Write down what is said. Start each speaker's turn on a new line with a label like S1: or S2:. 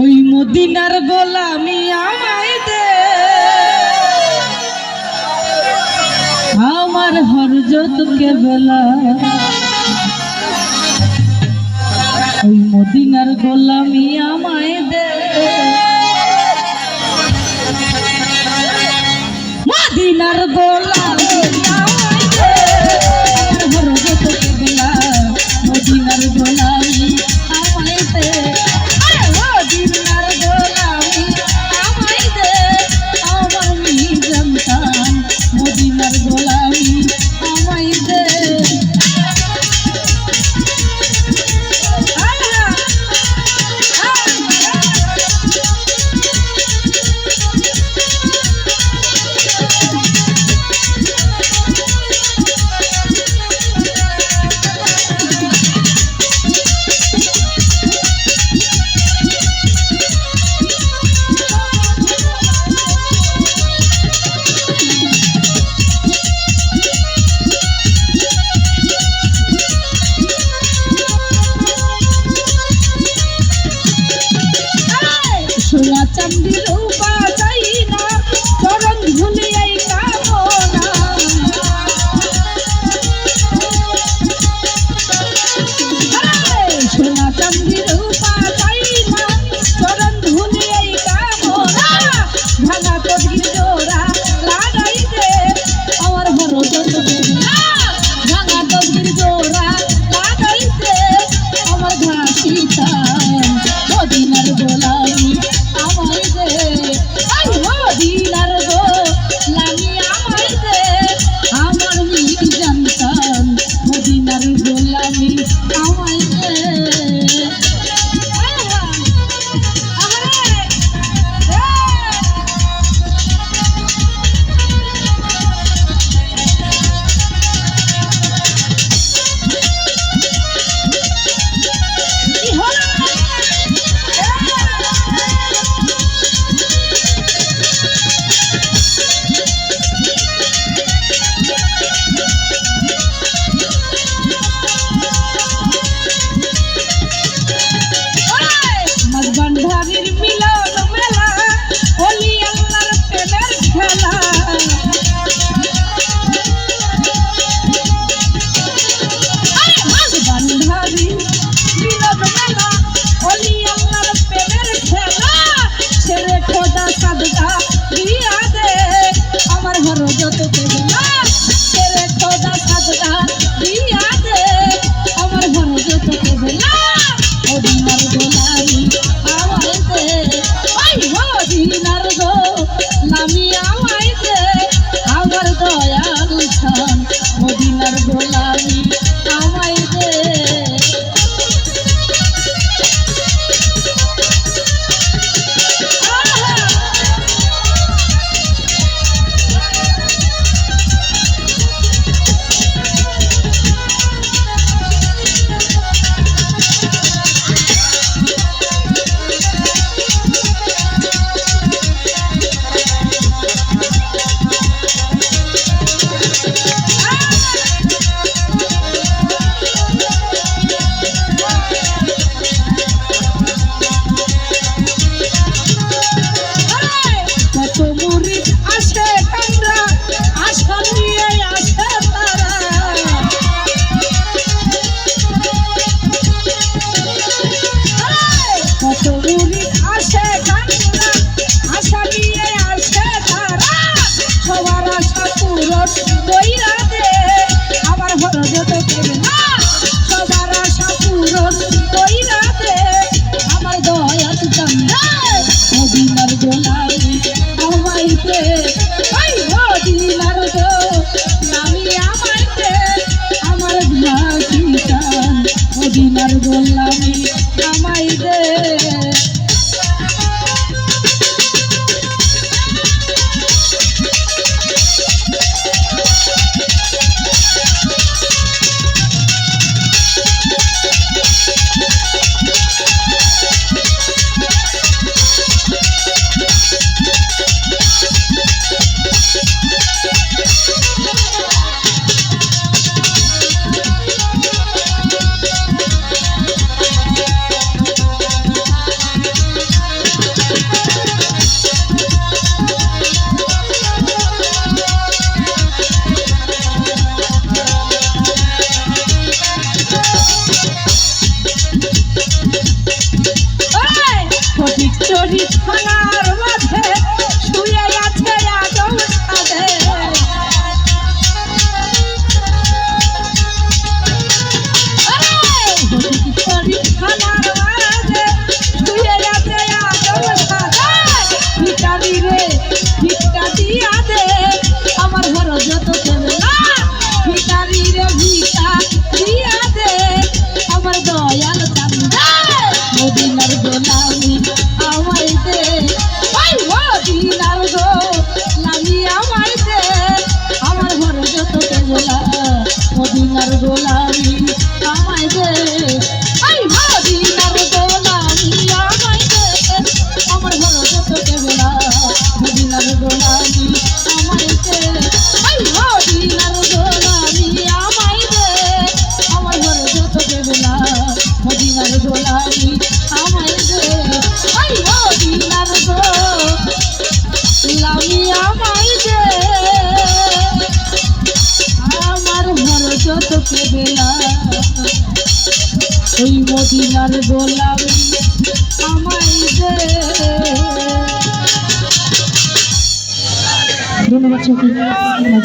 S1: ওই মদিনার গোলামি আমায় দে, আমার হরজত কেবলা। ওই মদিনার গোলামি আমায় দে, মদিনার গোলামি আমায় দে, আমার হরজত কেবলা। মদিনার গোলামি আমায় দে, মদিনার গোলামি আমায় দে, আমার নিজামতান। মদিনার গোলামি আমায় দে। ভিকা দিয়া দে আমার দয়াল চান্দা মদিনার গোলামি আমায় দে ওই মদিনার গোলামি আমায় দে আমার ঘরে যত কেবলা মদিনার গোলামি আমায় দে ওই মদিনার গোলামি আমায় দে আমার ঘরে যত কেবলা মদিনার গোলামি আমায় দে ওই মদিনার গোলামি আমায় দে আমার ঘরে যত কেবলা মদিনার গোলামি আমায় দে ওই মদিনার গোলামি আমায় দে আমার ঘরে যত কেবলা ওই মদিনার গোলামি আমায় দে। ধন্যবাদ।